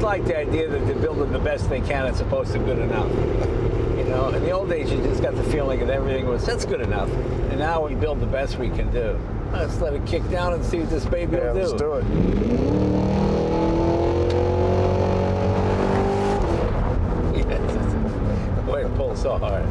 like the idea that they're building the best they can as opposed to good enough. You know, in the old days, you just got the feeling that everything was, that's good enough. And now we build the best we can do. Let's let it kick down and see what this baby will do. Let's do it. Yes, way to pull so hard.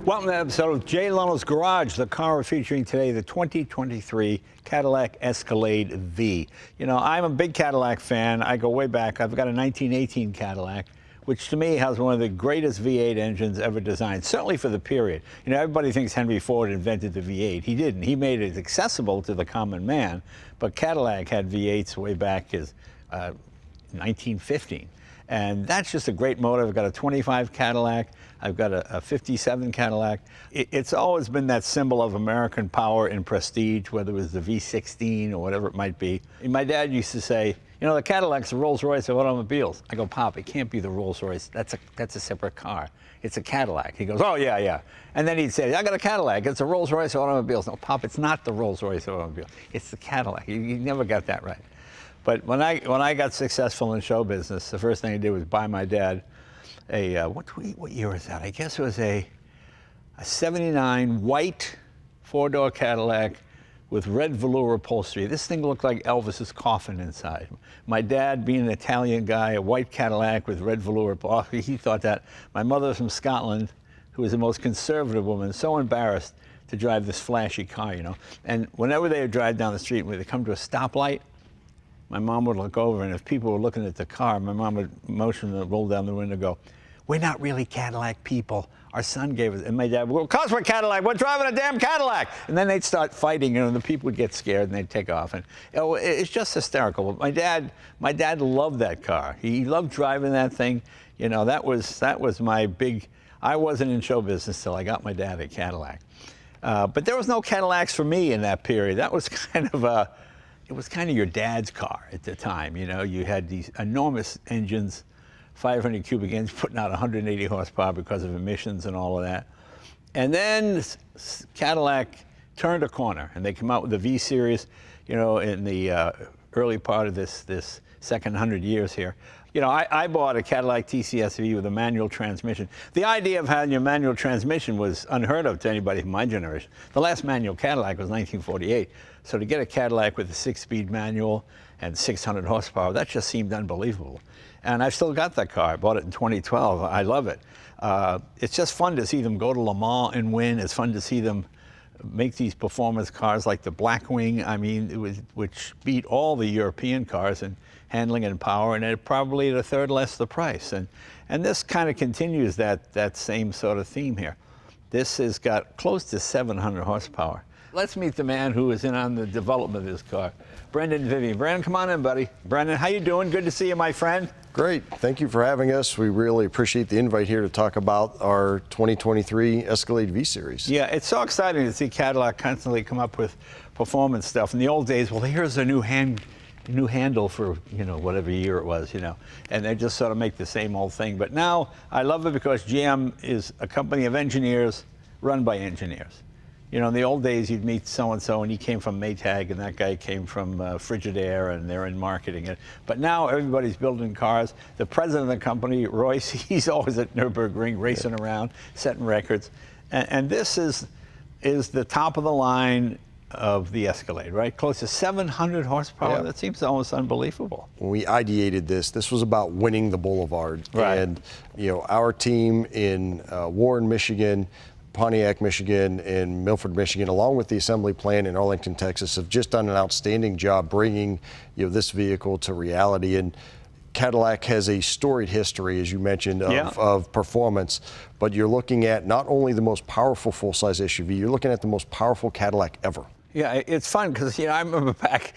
Welcome to an episode of Jay Leno's Garage, the car we're featuring today, the 2023 Cadillac Escalade-V. You know, I'm a big Cadillac fan. I go way back. I've got a 1918 Cadillac, which to me has one of the greatest V8 engines ever designed, certainly for the period. You know, everybody thinks Henry Ford invented the V8. He didn't. He made it accessible to the common man, but Cadillac had V8s way back as 1915. And that's just a great motor. I've got a 25 Cadillac. I've got a 57 Cadillac. It's always been that symbol of American power and prestige, whether it was the V16 or whatever it might be. And my dad used to say, you know, the Cadillac's the Rolls-Royce of automobiles. I go, Pop, it can't be the Rolls-Royce. That's a separate car. It's a Cadillac. He goes, oh, yeah, yeah. And then he'd say, I got a Cadillac. It's a Rolls-Royce of automobiles. No, Pop, it's not the Rolls-Royce of automobiles. It's the Cadillac. You never got that right. But when I got successful in show business, the first thing I did was buy my dad a, what year was that? I guess it was a 79 white four-door Cadillac with red velour upholstery. This thing looked like Elvis's coffin inside. My dad, being an Italian guy, a white Cadillac with red velour upholstery, he thought that. My mother from Scotland, who was the most conservative woman, so embarrassed to drive this flashy car, you know. And whenever they would drive down the street, when they come to a stoplight, my mom would look over, and if people were looking at the car, my mom would motion to roll down the window and go, we're not really Cadillac people. Our son gave us, and my dad would go, of course we're Cadillac, we're driving a damn Cadillac. And then they'd start fighting, and the people would get scared, and they'd take off. And it's just hysterical. My dad loved that car. He loved driving that thing. You know, that was my big, I wasn't in show business till I got my dad a Cadillac. But there was no Cadillacs for me in that period. That was kind of it was kind of your dad's car at the time. You know, you had these enormous engines, 500 cubic engines putting out 180 horsepower because of emissions and all of that. And then Cadillac turned a corner, and they come out with the V series, you know, in the early part of this second 100 years here. You know, I bought a Cadillac TCS-V with a manual transmission. The idea of having a manual transmission was unheard of to anybody in my generation. The last manual Cadillac was 1948. So to get a Cadillac with a 6-speed manual and 600 horsepower, that just seemed unbelievable. And I've still got that car. I bought it in 2012. I love it. It's just fun to see them go to Le Mans and win. It's fun to see them make these performance cars like the Blackwing, I mean, which beat all the European cars in handling and power, and it probably at a third less the price. And this kind of continues that same sort of theme here. This has got close to 700 horsepower. Let's meet the man who is in on the development of this car, Brendan Vivian. Brendan, come on in, buddy. Brendan, how you doing? Good to see you, my friend. Great. Thank you for having us. We really appreciate the invite here to talk about our 2023 Escalade-V series. Yeah, it's so exciting to see Cadillac constantly come up with performance stuff. In the old days, well, here's a new handle for, you know, whatever year it was, you know, and they just sort of make the same old thing. But now I love it because GM is a company of engineers run by engineers. You know, in the old days, you'd meet so-and-so, and he came from Maytag, and that guy came from Frigidaire, and they're in marketing. But now everybody's building cars. The president of the company, Royce, he's always at Nürburgring racing around, setting records. And this is the top of the line of the Escalade, right? Close to 700 horsepower. Yeah. That seems almost unbelievable. When we ideated this was about winning the Boulevard. Right. And, you know, our team in Warren, Michigan, Pontiac, Michigan, and Milford, Michigan, along with the assembly plant in Arlington, Texas, have just done an outstanding job bringing, you know, this vehicle to reality. And Cadillac has a storied history, as you mentioned, of performance, but you're looking at not only the most powerful full-size SUV, you're looking at the most powerful Cadillac ever. Yeah, it's fun because, you know, I remember back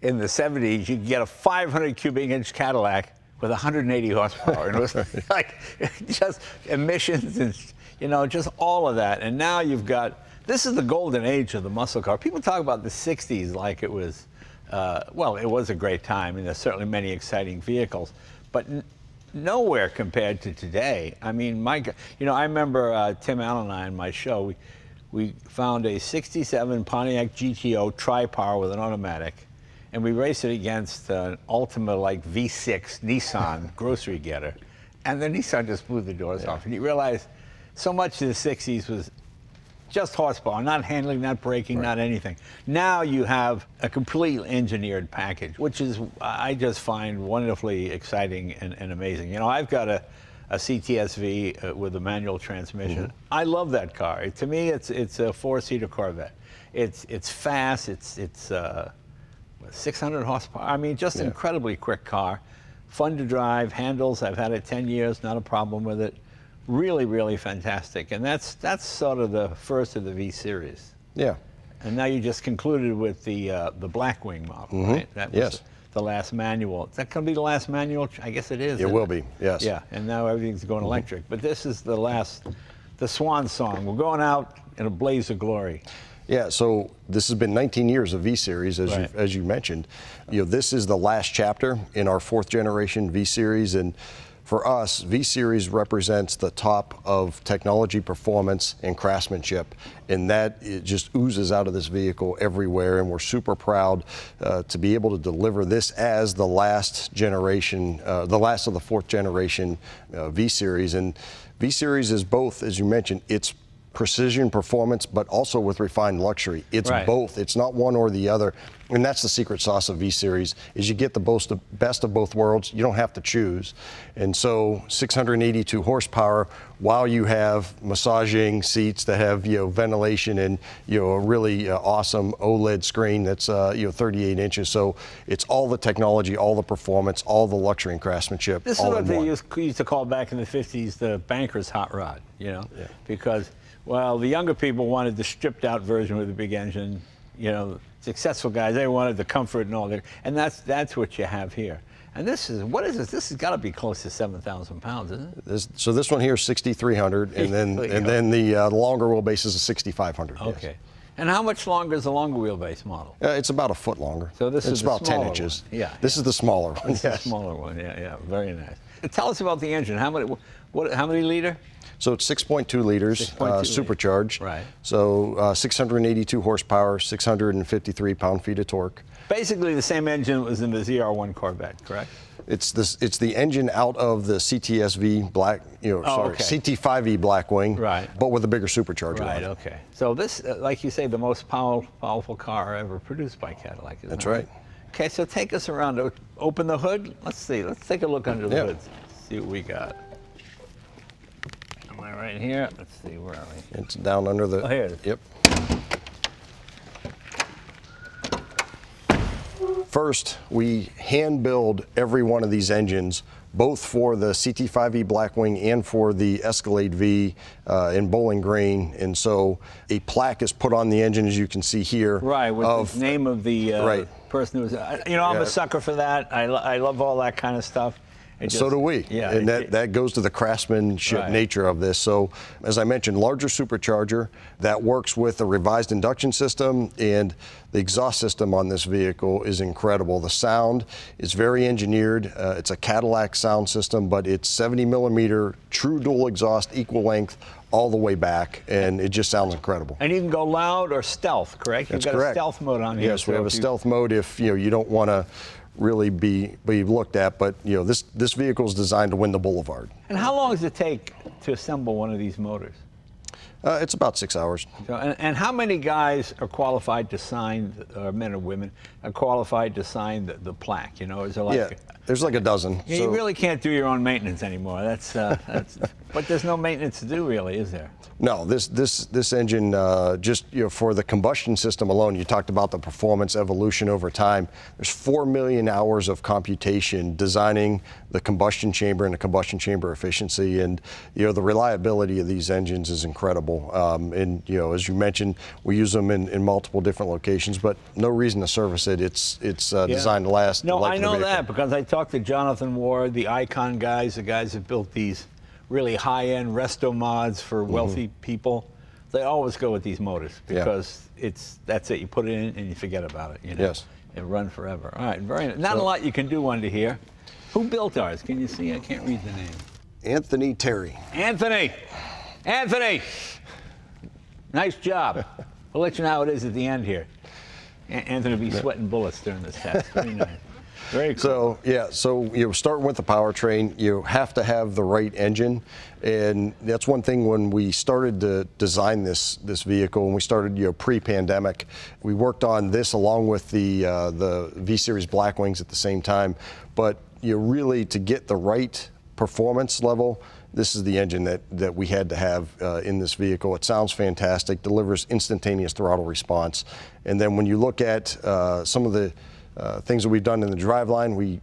in the 70s, you could get a 500 cubic inch Cadillac with 180 horsepower. And it was like just emissions and, you know, just all of that. And now you've got, this is the golden age of the muscle car. People talk about the 60s like it was, well, it was a great time, and there's certainly many exciting vehicles, but nowhere compared to today. I mean, you know, I remember Tim Allen and I on my show, we found a 67 Pontiac GTO tri-power with an automatic, and we raced it against an Ultima like V6 Nissan grocery getter, and the Nissan just blew the doors off. And you realize so much of the 60s was just horsepower, not handling, not braking, not anything. Now you have a completely engineered package, which is, I just find wonderfully exciting and amazing. You know, I've got a CTS-V with a manual transmission. I love that car. To me, it's a four-seater Corvette. It's fast. It's 600 horsepower. I mean, just incredibly quick car. Fun to drive. Handles. I've had it 10 years. Not a problem with it. Really, really fantastic. And that's sort of the first of the V series. Yeah. And now you just concluded with the Blackwing model, right? That was the last manual. Is that going to be the last manual? I guess it is. It will be, yes. Yeah, and now everything's going electric. But this is the last, the swan song. We're going out in a blaze of glory. Yeah, so this has been 19 years of V Series, as you mentioned. You know, this is the last chapter in our fourth generation V Series, and for us, V Series represents the top of technology, performance, and craftsmanship, and that it just oozes out of this vehicle everywhere, and we're super proud to be able to deliver this as the last generation, the last of the fourth generation V Series. And V Series is both, as you mentioned, it's precision performance, but also with refined luxury. It's both. It's not one or the other. And that's the secret sauce of V-Series, is you get the best of both worlds. You don't have to choose. And so 682 horsepower, while you have massaging seats that have, you know, ventilation and, you know, a really awesome OLED screen that's, you know, 38 inches. So it's all the technology, all the performance, all the luxury and craftsmanship. This is what they used to call back in the 50s the banker's hot rod, you know, because, well, the younger people wanted the stripped out version with the big engine. You know, successful guys, they wanted the comfort and all that. And that's what you have here. And this is, what is this? This has got to be close to 7,000 pounds, isn't it? So this one here is 6,300, and then the longer wheelbase is a 6,500. Okay. Yes. And how much longer is the longer wheelbase model? It's about a foot longer. So this is about 10 smaller inches. One. Yeah. This is the smaller one. This is the smaller one. Yeah. Very nice. Tell us about the engine. How many liter? So it's 6.2 liters, supercharged. Right. So 682 horsepower, 653 pound-feet of torque. Basically the same engine that was in the ZR1 Corvette, correct? It's the engine out of the CTS-V CT5E Blackwing, but with a bigger supercharger. Right. Okay. So this, like you say, the most powerful car ever produced by Cadillac. That's right. Okay. So take us around. Open the hood. Let's see. Let's take a look under the hood. See what we got. Am I right here? Let's see. Where are we? It's down under the. Oh, here it is. Yep. First, we hand build every one of these engines, both for the CT5E Blackwing and for the Escalade-V in Bowling Green. And so a plaque is put on the engine, as you can see here. Right, with the name of the person who was, you know, I'm a sucker for that. I love all that kind of stuff. So do we. Yeah, and that goes to the craftsmanship nature of this. So, as I mentioned, larger supercharger that works with a revised induction system, and the exhaust system on this vehicle is incredible. The sound is very engineered. It's a Cadillac sound system, but it's 70 millimeter, true dual exhaust, equal length, all the way back, and it just sounds incredible. And you can go loud or stealth, correct? That's You've got correct. a stealth mode on here. Yes, we have a stealth mode if you don't want to really be looked at, but this vehicle is designed to win the boulevard. And how long does it take to assemble one of these motors? It's about 6 hours. So, and how many guys are qualified to sign, or men or women, are qualified to sign the plaque? You know, is there like there's like a dozen. You really can't do your own maintenance anymore. That's but there's no maintenance to do, really, is there? No, this engine, just for the combustion system alone, you talked about the performance evolution over time. There's 4 million hours of computation designing the combustion chamber and the combustion chamber efficiency, and the reliability of these engines is incredible. And as you mentioned, we use them in multiple different locations, but no reason to service it. It's designed to last. No, the life I of the know vehicle. that because I talked to Jonathan Ward, the Icon guys, the guys that built these really high-end resto mods for wealthy people. They always go with these motors because that's it. You put it in and you forget about it. Yes. And run forever. All right, not a lot you can do under here. Who built ours? Can you see? I can't read the name. Anthony Terry. Anthony! Nice job. I'll let you know how it is at the end here. Anthony will be sweating bullets during this test. Very nice. Very cool. So yeah, so you start with the powertrain. You have to have the right engine, and that's one thing when we started to design this vehicle, and we started pre-pandemic. We worked on this along with the V Series Blackwings at the same time, but really to get the right performance level, this is the engine that we had to have in this vehicle. It sounds fantastic, delivers instantaneous throttle response, and then when you look at some of the things that we've done in the driveline, we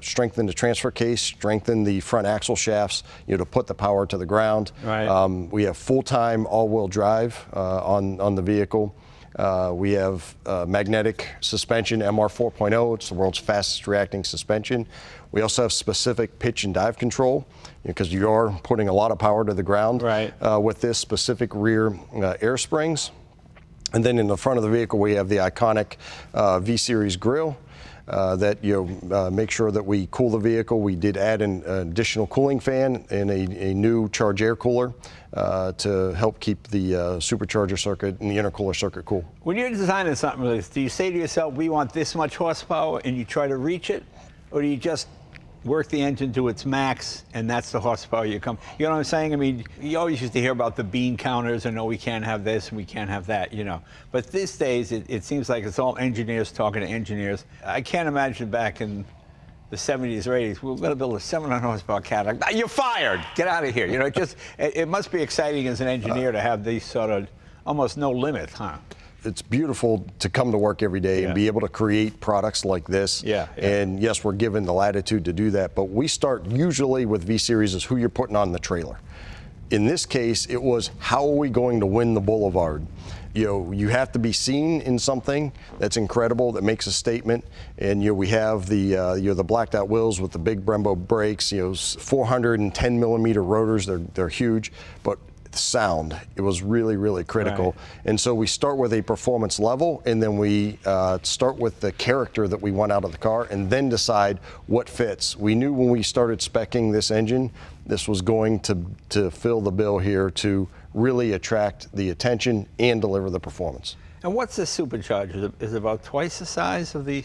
strengthened the transfer case, strengthened the front axle shafts, to put the power to the ground. Right. We have full-time all-wheel drive on the vehicle. We have magnetic suspension, MR 4.0. It's the world's fastest reacting suspension. We also have specific pitch and dive control, because you are putting a lot of power to the ground. Right. With this specific rear air springs. And then in the front of the vehicle, we have the iconic V Series grille that make sure that we cool the vehicle. We did add an additional cooling fan and a new charge air cooler to help keep the supercharger circuit and the intercooler circuit cool. When you're designing something like this, do you say to yourself, we want this much horsepower, and you try to reach it? Or do you just work the engine to its max, and that's the horsepower you come? You know what I'm saying? I mean, you always used to hear about the bean counters, and no, we can't have this, and we can't have that, But these days, it seems like it's all engineers talking to engineers. I can't imagine back in the 70s or 80s, we're going to build a 700 horsepower Cadillac. You're fired! Get out of here. It must be exciting as an engineer to have these sort of almost no limit, huh? It's beautiful to come to work every day and be able to create products like this. Yeah. And yes, we're given the latitude to do that, but we start usually with V Series as who you're putting on the trailer. In this case, it was how are we going to win the boulevard? You have to be seen in something that's incredible, that makes a statement. And we have the blacked out wheels with the big Brembo brakes, 410 millimeter rotors, they're huge, but sound, it was really, really critical. Right. And so we start with a performance level, and then we start with the character that we want out of the car, and then decide what fits. We knew when we started speccing this engine, this was going to fill the bill here to really attract the attention and deliver the performance. And what's the supercharger? Is it about twice the size of the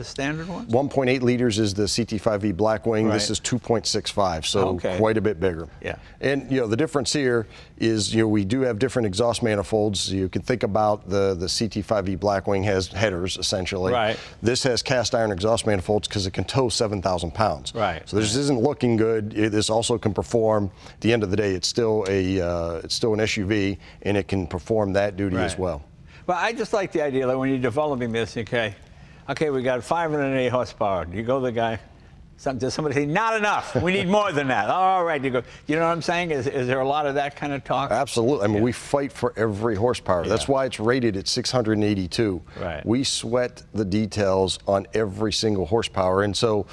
standard ones? 1.8 liters is the CT5V Blackwing. Right. This is 2.65, so quite a bit bigger. Yeah. And the difference here is we do have different exhaust manifolds. You can think about the CT5V Blackwing has headers essentially. Right. This has cast iron exhaust manifolds because it can tow 7,000 pounds. Right. So this isn't looking good. This also can perform. At the end of the day, it's still an SUV, and it can perform that duty as well. Well, I just like the idea that when you're developing this, okay, we got 508 horsepower. You go to the guy, does somebody say, not enough, we need more than that? All right, you go. You know what I'm saying? Is there a lot of that kind of talk? Absolutely. I mean, we fight for every horsepower. That's why it's rated at 682. Right. We sweat the details on every single horsepower. And so,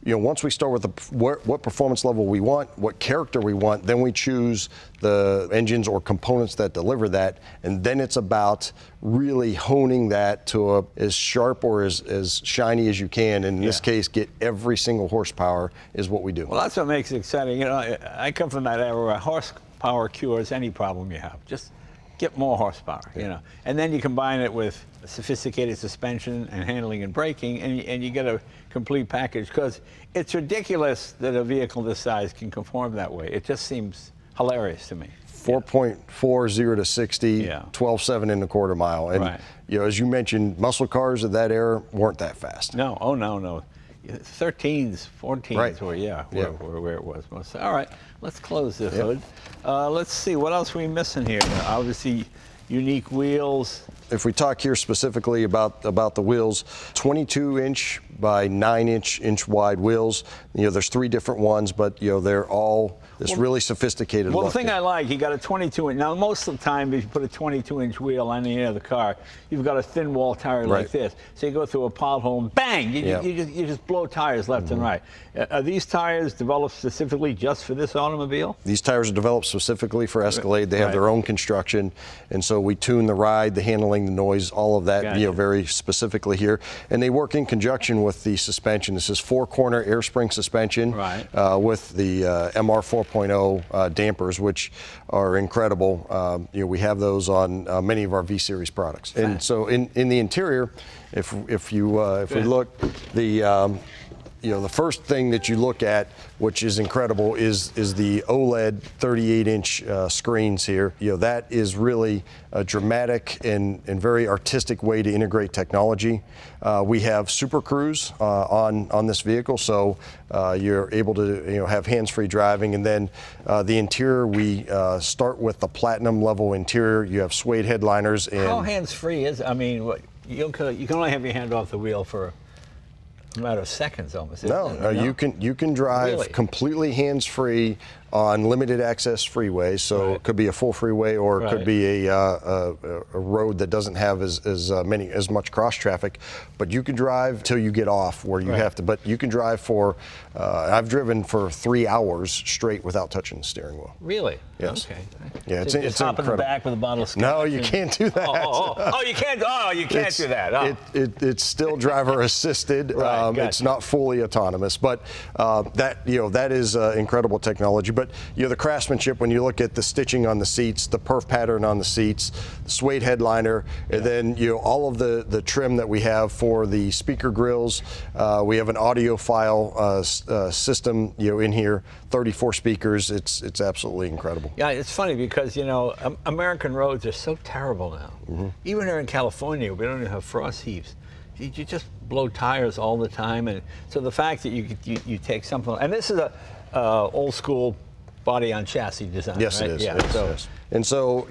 once we start with what performance level we want, what character we want, then we choose the engines or components that deliver that, and then it's about really honing that to as sharp or as shiny as you can. And in this case, get every single horsepower is what we do. Well, that's what makes it exciting. I come from that era where horsepower cures any problem you have. Just get more horsepower, and then you combine it with sophisticated suspension and handling and braking, and you get a complete package, because it's ridiculous that a vehicle this size can conform that way. It just seems hilarious to me. 4.4 0 to 60, 12.7 in the quarter mile. And as you mentioned, muscle cars of that era weren't that fast. No, oh no. 13s, 14s were where it was most. All right, let's close the hood. Let's see, what else are we missing here? Obviously, unique wheels. If we talk here specifically about the wheels, 22-inch by 9-inch wide wheels. There's 3 different ones, but they're all this really sophisticated look. The thing I like, you got a 22-inch. Now, most of the time, if you put a 22-inch wheel on the end of the car, you've got a thin wall tire like this. So you go through a pothole and bang, you just blow tires left and right. Are these tires developed specifically just for this automobile? These tires are developed specifically for Escalade. They have their own construction, and so we tune the ride, the handling, handling the noise, all of that, Gotcha. very specifically here. And they work in conjunction with the suspension. This is 4-corner air spring suspension, right, with the MR 4.0 dampers, which are incredible. We have those on many of our V Series products. And so in the interior, if we look, the first thing that you look at, which is incredible, is the OLED 38-inch screens here. That is really a dramatic and very artistic way to integrate technology. We have Super Cruise on this vehicle, so you're able to have hands-free driving. And then the interior, we start with the platinum level interior. You have suede headliners. And how hands-free is? I mean, you can only have your hand off the wheel for a matter of seconds almost. No, you can drive completely hands-free on limited access freeways, so it could be a full freeway, or it could be a road that doesn't have as much cross traffic. But you can drive till you get off where you have to. But you can drive for. I've driven for 3 hours straight without touching the steering wheel. Really? Yes. Okay. Yeah, it's just hop incredible. In the back with a bottle of scotch. No, you can't do that. You can't. Oh, you can't do that. Oh. It's still driver assisted. Gotcha. It's not fully autonomous, but that is incredible technology. But the craftsmanship, when you look at the stitching on the seats, the perf pattern on the seats, the suede headliner, and then all of the trim that we have for the speaker grills. We have an audiophile system in here, 34 speakers. It's absolutely incredible. Yeah, it's funny because American roads are so terrible now. Mm-hmm. Even here in California, we don't even have frost heaves. You just blow tires all the time, and so the fact that you take something, and this is a old school body on chassis design. Yes, right? it is. Yeah. Yes. And so,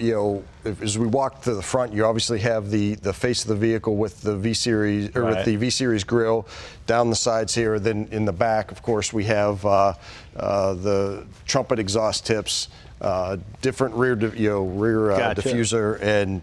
as we walk to the front, you obviously have the face of the vehicle with the V Series with the V Series grille down the sides here. Then in the back, of course, we have the trumpet exhaust tips, different rear diffuser, and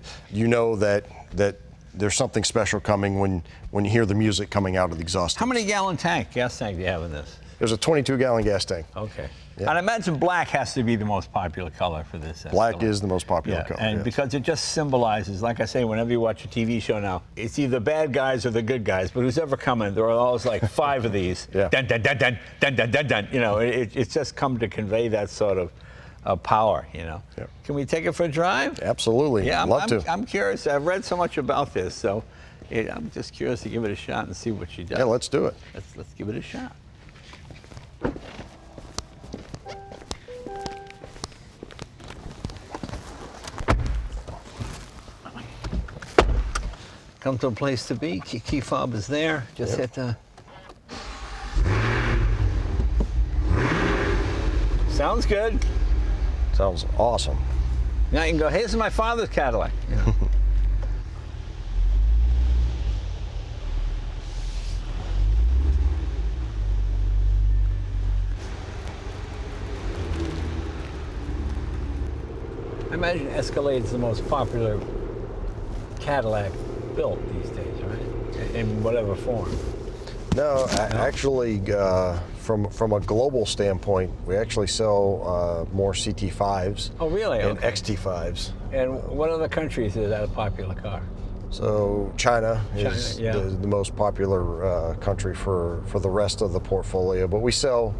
that there's something special coming when you hear the music coming out of the exhaust. How many gas tank do you have in this? There's a 22-gallon gas tank. Okay. Yeah. And I imagine black has to be the most popular color for this. Black is the most popular color. And because it just symbolizes, like I say, whenever you watch a TV show now, it's either bad guys or the good guys, but who's ever coming, there are always like 5 of these. Yeah. Dun, dun, dun, dun, dun, dun, dun, dun. It's just come to convey that sort of power, Yeah. Can we take it for a drive? Absolutely. Yeah, Love to. I'm curious. I've read so much about this, so I'm just curious to give it a shot and see what she does. Yeah, let's do it. Let's give it a shot. Come to a place to be. Key fob is there. Just hit the. Sounds good. Sounds awesome. Now you can go, hey, this is my father's Cadillac. I imagine Escalade's the most popular Cadillac built these days, right? In whatever form. No, actually, from a global standpoint, we actually sell more CT5s. Oh, really? And Okay. XT5s. And what other countries is that a popular car? So China is the most popular country for the rest of the portfolio, but we sell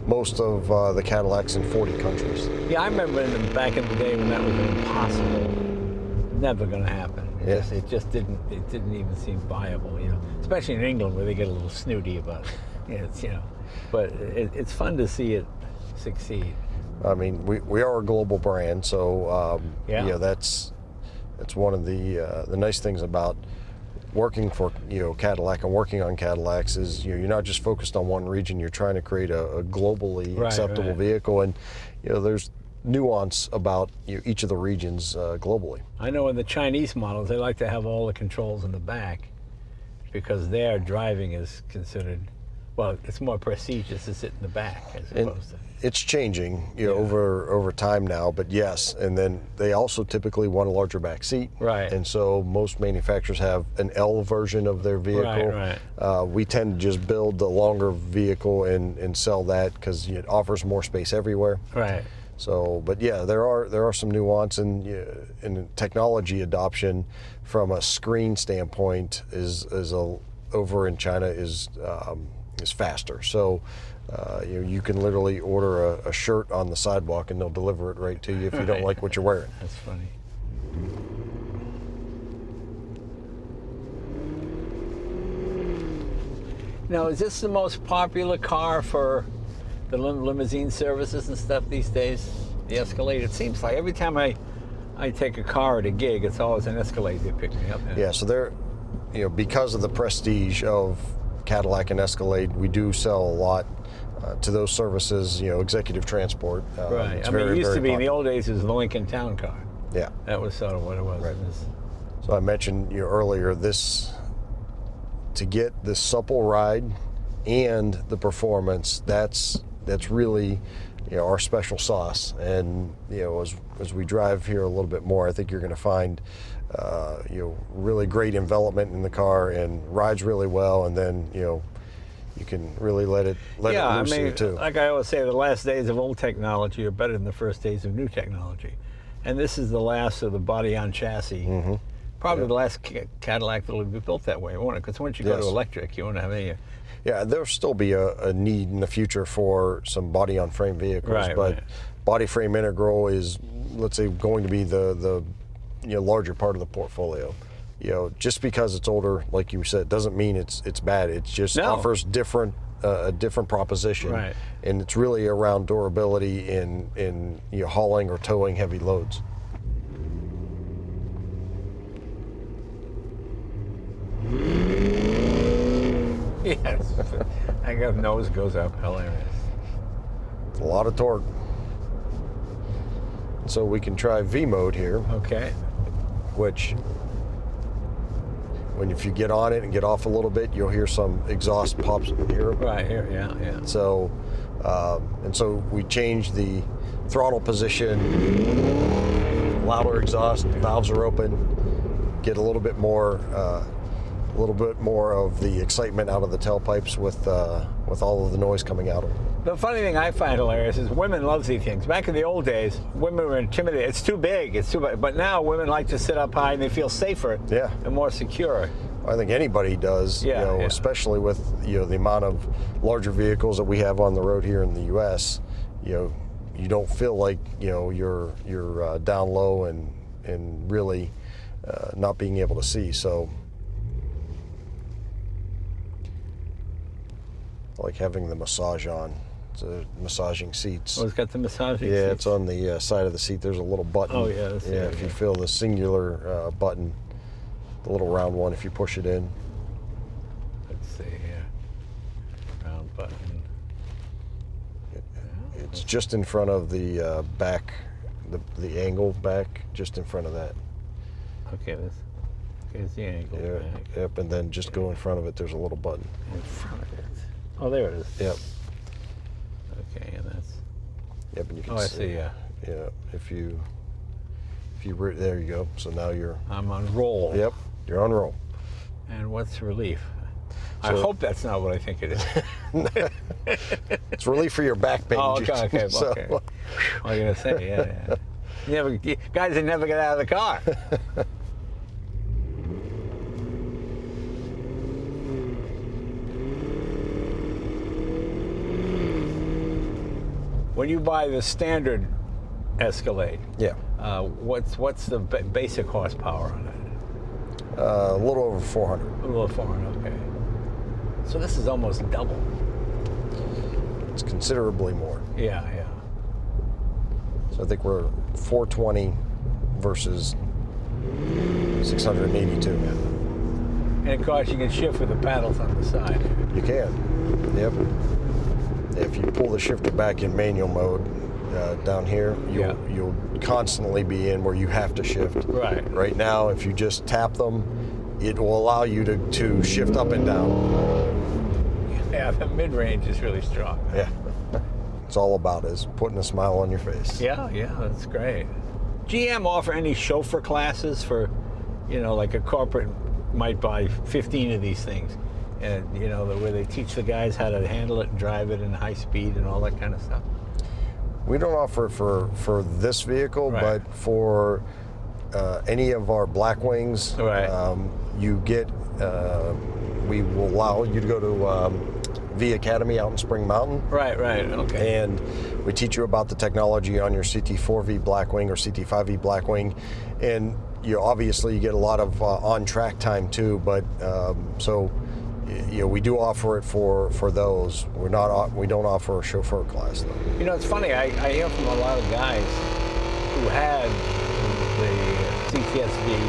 most of the Cadillacs in 40 countries. Yeah, I remember back in the day when that was impossible, never going to happen. It just didn't even seem viable, especially in England where they get a little snooty about it. But it's fun to see it succeed. I mean, we are a global brand, so that's one of the nice things about working for Cadillac and working on Cadillacs is you're not just focused on one region. You're trying to create a globally acceptable vehicle, and there's nuance about each of the regions globally. I know in the Chinese models they like to have all the controls in the back because their driving is considered, well, it's more prestigious to sit in the back as opposed to. It's changing over time now, but yes, and then they also typically want a larger back seat. Right. And so most manufacturers have an L version of their vehicle. Right. We tend to just build the longer vehicle and sell that because it offers more space everywhere. Right. So, but yeah, there are some nuance in technology adoption from a screen standpoint over in China is faster. So you can literally order a shirt on the sidewalk and they'll deliver it right to you if you don't like what you're wearing. That's funny. Now, is this the most popular car for the limousine services and stuff these days? The Escalade? It seems like every time I take a car at a gig, it's always an Escalade they pick me up in. Yeah, so they're, because of the prestige of Cadillac and Escalade, we do sell a lot to those services, executive transport. Right. I mean, it used to be in the old days, it was the Lincoln Town Car. Yeah. That was sort of what it was. Right. So I mentioned earlier, to get the supple ride and the performance, that's really our special sauce. And as we drive here a little bit more, I think you're going to find really great envelopment in the car and rides really well, and then you can really let it loose here too. Like I always say, the last days of old technology are better than the first days of new technology, and this is the last of the body on chassis. Mm-hmm. Probably the last Cadillac that will be built that way, won't it? Because once you go to electric, you won't have any. Yeah, there'll still be a need in the future for some body-on-frame vehicles, but body-frame integral is, let's say, going to be the larger part of the portfolio. Just because it's older, like you said, doesn't mean it's bad. It just offers a different proposition, right? And it's really around durability in hauling or towing heavy loads. Yes, I got nose goes up, hilarious. It's a lot of torque. So we can try V mode here. Okay. Which, if you get on it and get off a little bit, you'll hear some exhaust pops here. Right here, yeah. So, so we change the throttle position, louder exhaust, valves are open, get a little bit more of the excitement out of the tailpipes with all of the noise coming out of them. The funny thing I find hilarious is women love these things. Back in the old days, women were intimidated. It's too big. But now women like to sit up high and they feel safer and more secure. I think anybody does, especially with the amount of larger vehicles that we have on the road here in the U.S. You don't feel like you're down low and really not being able to see. So I like having the massage on. It's massaging seats. Oh, it's got the massaging seats? Yeah, it's on the side of the seat. There's a little button. Oh, yeah. If you feel the singular button, the little round one, if you push it in. Let's see here. Round button. It's just in front of the back, the angle back, just in front of that. Okay, here's the angle back. Yep, and then just go in front of it, there's a little button. In front of it. Oh, there it is. Yep. Okay, and that's. Yep, and you can I see. Yeah. Yeah, if you there you go. So now I'm on roll. Yep, you're on roll. And what's relief? I hope that's not what I think it is. It's relief for your back pain. Oh, okay. Okay. What are you gonna say? Yeah. Guys that never get out of the car. When you buy the standard Escalade, what's the basic horsepower on it? A little over 400. A little over 400, okay. So this is almost double. It's considerably more. Yeah. So I think we're 420 versus 682. And of course, you can shift with the paddles on the side. You can. Yep. If you pull the shifter back in manual mode down here, you'll constantly be in where you have to shift. Right. Right now, if you just tap them, it will allow you to shift up and down. Yeah, the mid-range is really strong. Yeah. It's all about is putting a smile on your face. Yeah, that's great. GM offer any chauffeur classes for, like a corporate might buy 15 of these things. And where they teach the guys how to handle it and drive it in high speed and all that kind of stuff. We don't offer it for this vehicle, Right. but for any of our Blackwings, Right. you get. We will allow you to go to V Academy out in Spring Mountain. Right, okay. And we teach you about the technology on your CT4V Blackwing or CT5V Blackwing, and obviously you get a lot of on-track time too. But so we do offer it for those. We don't offer a chauffeur class though. You know, it's funny. I hear from a lot of guys who had the CTSV,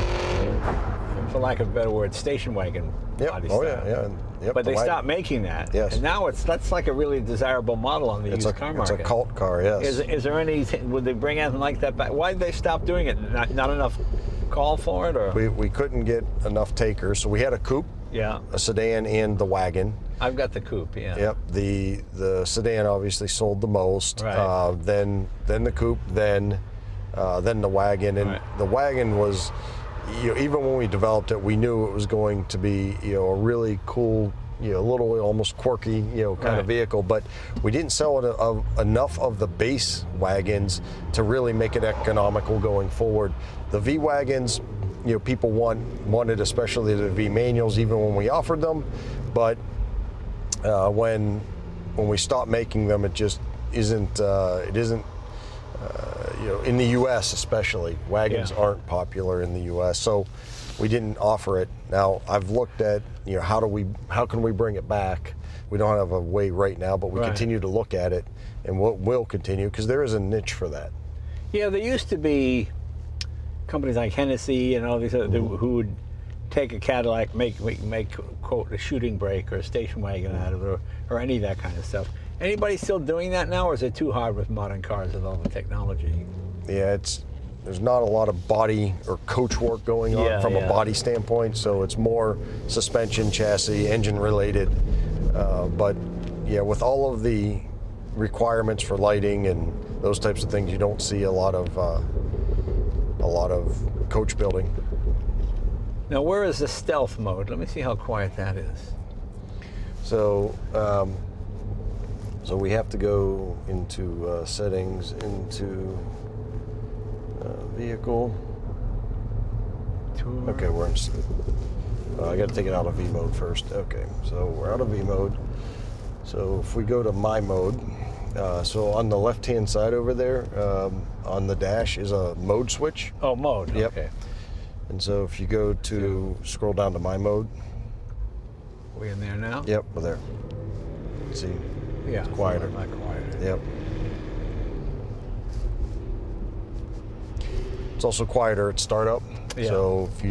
for lack of a better word, station wagon body style. Yeah. Yep, But they stopped making that. Yes. And now that's like a really desirable model on the used car market. It's a cult car, yes. Is there anything, would they bring anything like that back? Why did they stop doing it? Not enough call for it, or? We couldn't get enough takers, so we had a coupe, Yeah. a sedan, and the wagon. I've got the coupe, yeah. Yep. The sedan obviously sold the most. Right. Then the coupe, then the wagon, and Right. the wagon was, even when we developed it, we knew it was going to be a really cool, a little almost quirky, kind Right. of vehicle. But we didn't sell enough of the base wagons to really make it economical going forward. The V wagons, people wanted, especially the V manuals, even when we offered them. But when we stopped making them, it just isn't. It isn't. In the U.S. especially, wagons Yeah. aren't popular in the U.S., so we didn't offer it. Now I've looked at, how can we bring it back? We don't have a way right now, but we Right. continue to look at it, and we'll continue because there is a niche for that. Yeah, there used to be companies like Hennessy and all these other who would take a Cadillac, make quote a shooting brake or a station wagon out of it, or any of that kind of stuff. Anybody still doing that now, or is it too hard with modern cars with all the technology? Yeah, there's not a lot of body or coach work going on from a body standpoint, so it's more suspension, chassis, engine related. But yeah, with all of the requirements for lighting and those types of things, you don't see a lot of coach building. Now, where is the stealth mode? Let me see how quiet that is. So we have to go into settings, into vehicle. Tour. Okay, we're in. I got to take it out of V mode first. Okay, so we're out of V mode. So if we go to my mode, so on the left-hand side over there, on the dash is a mode switch. Oh, mode. Yep. Okay. And so if you go to scroll down to my mode. We in there now? Yep, we're there. See. Yeah. It's quieter. A lot quieter. Yep. It's also quieter at startup. Yeah. So if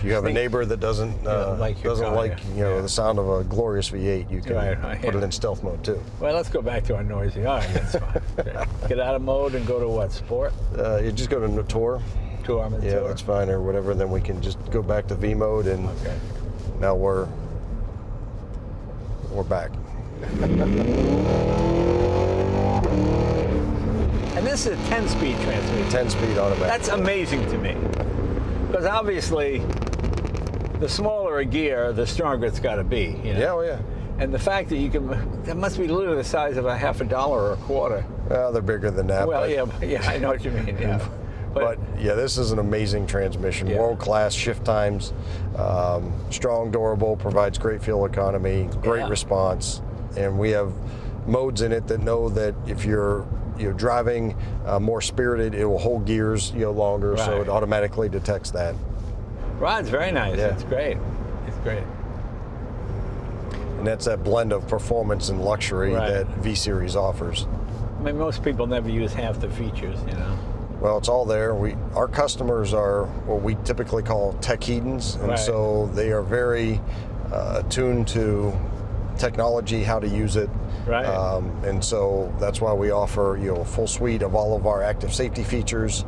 you have a neighbor that doesn't like your car, yeah. the sound of a glorious V8, you can put it in stealth mode too. Well, let's go back to our noisy. All right, that's fine. Okay. Get out of mode and go to what? Sport? You just go to tour. Tour. Yeah, tour. that's fine, or whatever. Then we can just go back to V mode, and Okay. now we're back. And this is a 10-speed transmission. 10-speed automatic. That's amazing to me. Because obviously, the smaller a gear, the stronger it's got to be. Yeah, oh yeah. And the fact that that must be literally the size of a $50 or a quarter. Well, they're bigger than that. Well, but, yeah, I know what you mean. Yeah. But yeah, this is an amazing transmission. Yeah. World-class shift times, strong, durable, provides great fuel economy, great response, and we have modes in it that know that if you're driving more spirited, it will hold gears longer, so Right. it automatically detects that. Rod's very nice. Yeah. It's great. It's great. And that's that blend of performance and luxury Right. that V-Series offers. I mean, most people never use half the features, Well, it's all there. Our customers are what we typically call tech hedons, and Right. so they are very attuned to technology, how to use it. Right. And so that's why we offer a full suite of all of our active safety features.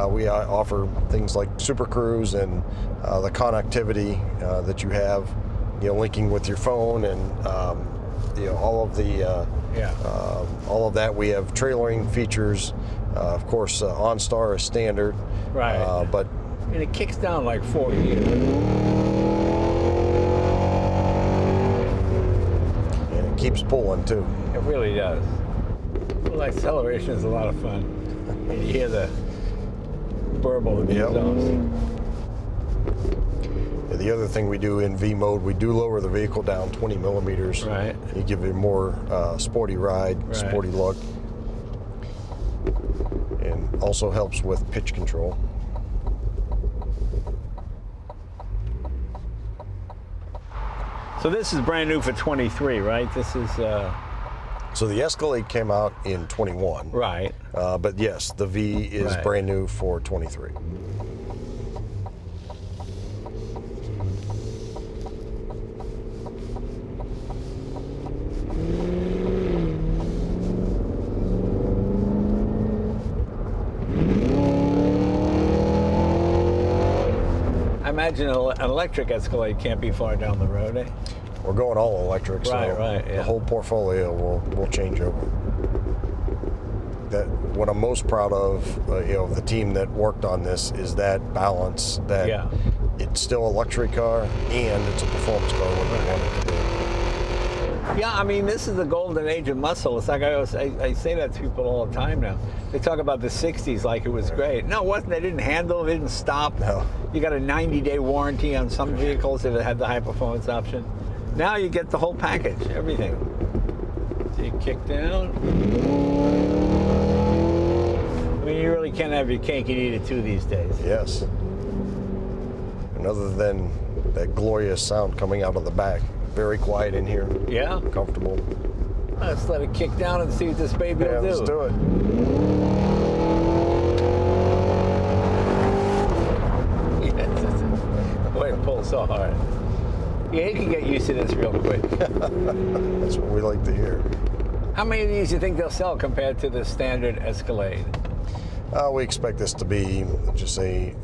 We offer things like Super Cruise and the connectivity that you have, linking with your phone, and all of the all of that. We have trailering features. Of course, OnStar is standard. Right. But And it kicks down like 4 years. and it keeps pulling too. It really does. Well, acceleration is a lot of fun. And you hear the burble of the exhaust. Yeah, the other thing we do in V mode, we do lower the vehicle down 20 millimeters. Right. You give it a more sporty ride, Right. sporty look. And also helps with pitch control. So this is brand new for 23, right? This is So the Escalade came out in 21. right. But yes, the V is Right. brand new for 23. I imagine an electric Escalade can't be far down the road, eh? We're going all electric, so Right, yeah. the whole portfolio will change over. That what I'm most proud of, the team that worked on this is that balance. That Yeah. it's still a luxury car and it's a performance car when we want it to be. Yeah, I mean, this is the golden age of muscle. It's like I say that to people all the time now. They talk about the 60s like it was great. No, it wasn't. They didn't handle, they didn't stop. No. You got a 90-day warranty on some vehicles if it had the high performance option. Now you get the whole package, everything. So you kick down. I mean, you really can't have your cake and eat it too these days. Yes. And other than that glorious sound coming out of the back, very quiet in here, Yeah? comfortable. Let's let it kick down and see what this baby Yeah, will do. let's do it. Boy, it pulls so hard. Yeah, you can get used to this real quick. That's what we like to hear. How many of these do you think they'll sell compared to the standard Escalade? We expect this to be, just say,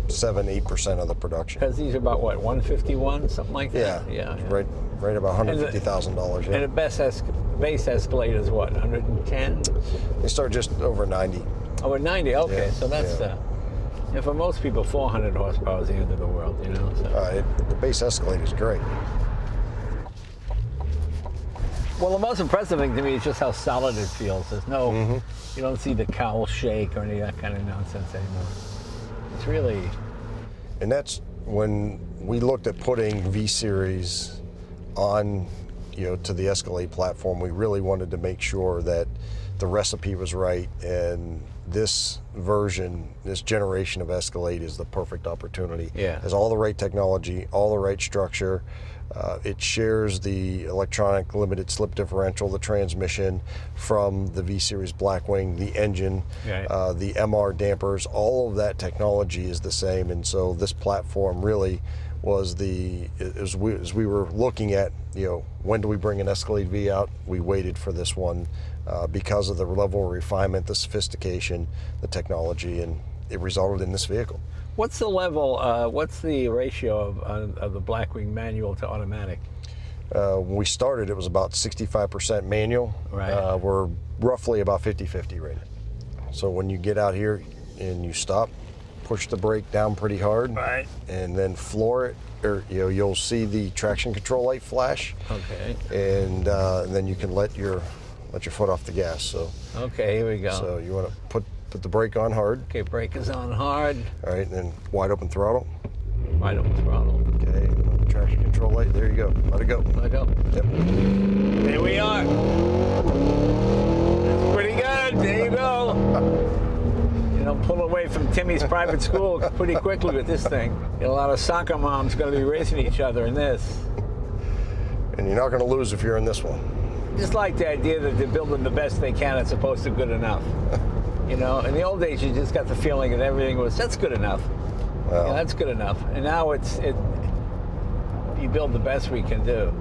7-8% of the production. Because these are about what, 151, something like that? Yeah. Right about $150,000. And Yeah. the base Escalade is what, 110? They start just over 90. Oh, at 90. Okay, Yeah, so that's for most people, 400 horsepower is the end of the world, you know. So. The base Escalade is great. Well, the most impressive thing to me is just how solid it feels. There's no, you don't see the cowl shake or any of that kind of nonsense anymore. It's really. And that's when we looked at putting V-Series on, to the Escalade platform. We really wanted to make sure that the recipe was right, and this version, this generation of Escalade is the perfect opportunity. Yeah. It has all the right technology, all the right structure. It shares the electronic limited slip differential, the transmission from the V-Series Blackwing, the engine, Right. the MR dampers, all of that technology is the same. And so this platform really was as we were looking at, when do we bring an Escalade-V out, we waited for this one because of the level of refinement, the sophistication, the technology, and it resulted in this vehicle. What's the level, what's the ratio of the Blackwing manual to automatic? When we started, it was about 65% manual. Right. We're roughly about 50-50 right now. So when you get out here and you stop, push the brake down pretty hard, Right. and then floor it, or you'll see the traction control light flash. Okay. And then you can let your foot off the gas. So Okay, here we go. so you want to put the brake on hard. Okay, brake is on hard. All right, and then wide open throttle. Right on the throttle. Okay, traction control light. There you go. Let it go. Let go. Yep. There we are. That's pretty good. There you go. You don't pull away from Timmy's private school pretty quickly with this thing. Get a lot of soccer moms going to be racing each other in this. And you're not going to lose if you're in this one. Just like the idea that they're building the best they can as opposed to good enough. In the old days, you just got the feeling that everything was, that's good enough. Well, Yeah, that's good enough. And now you build the best we can do.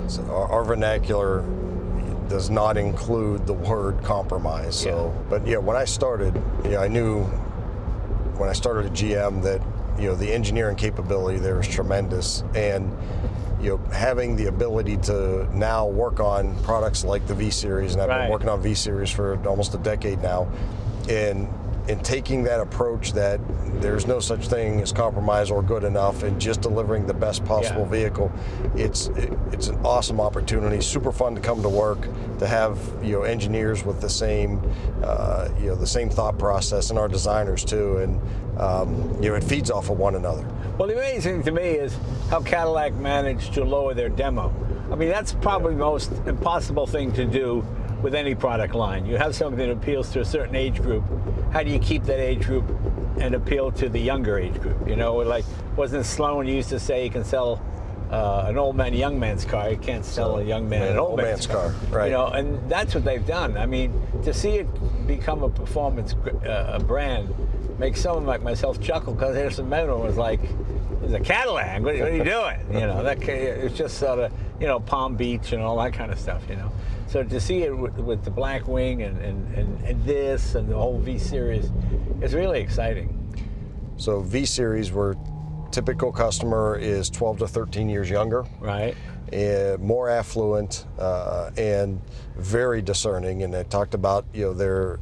so our vernacular does not include the word compromise. So, but when I started, I knew when I started at GM that the engineering capability there is tremendous, and having the ability to now work on products like the V-Series, and I've been Right. working on V-Series for almost a decade now, and in taking that approach that there's no such thing as compromise or good enough, and just delivering the best possible vehicle, it's an awesome opportunity. Super fun to come to work, to have engineers with the same the same thought process, and our designers too, and it feeds off of one another. Well, the amazing to me is how Cadillac managed to lower their demo. I mean, that's probably the most impossible thing to do with any product line. You have something that appeals to a certain age group. How do you keep that age group and appeal to the younger age group? Like, wasn't Sloan used to say you can sell an old man, young man's car. You can't sell a young man an old man's car. Right. And that's what they've done. I mean, to see it become a performance brand makes someone like myself chuckle, because there's some men who was like, "It's a Cadillac. What are you doing?" It's just sort of Palm Beach and all that kind of stuff. So to see it with the black wing and this and the whole V series is really exciting. So V series, where typical customer is 12 to 13 years younger, right? More affluent and very discerning. And I talked about their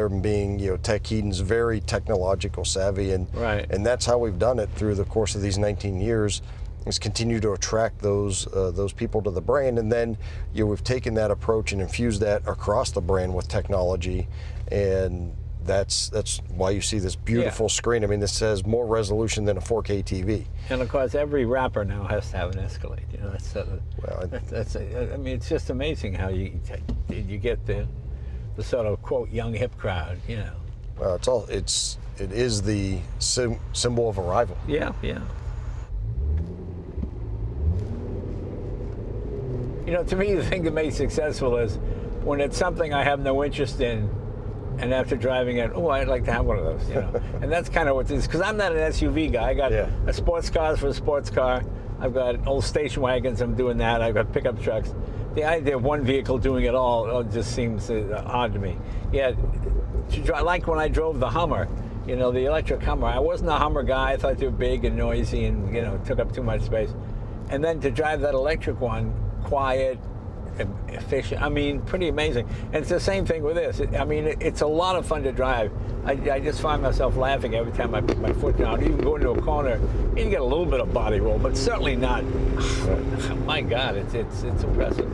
being tech hedons, very technological savvy, and right. And that's how we've done it through the course of these 19 years. Is continue to attract those people to the brand, and then we've taken that approach and infused that across the brand with technology, and that's why you see this beautiful screen. I mean, this has more resolution than a 4K TV. And of course, every rapper now has to have an Escalade. I mean, it's just amazing how you get the sort of quote young hip crowd. Well, it is the symbol of arrival. Yeah. To me, the thing that makes it successful is when it's something I have no interest in, and after driving it, I'd like to have one of those, And that's kind of what it is, because I'm not an SUV guy. I got a sports car for a sports car. I've got old station wagons, I'm doing that. I've got pickup trucks. The idea of one vehicle doing it all just seems odd to me. Like when I drove the Hummer, the electric Hummer. I wasn't a Hummer guy. I thought they were big and noisy and, took up too much space. And then to drive that electric one, quiet, efficient, I mean, pretty amazing. And it's the same thing with this. It's a lot of fun to drive. I just find myself laughing every time I put my foot down. Even go into a corner, you get a little bit of body roll, but certainly not. My God, it's impressive.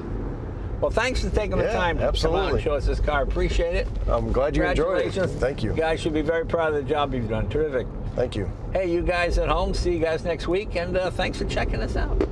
Well, thanks for taking the time to come out and show us this car. Appreciate it. I'm glad you enjoyed it. Thank you. You guys should be very proud of the job you've done. Terrific. Thank you. Hey, you guys at home, see you guys next week, and thanks for checking us out.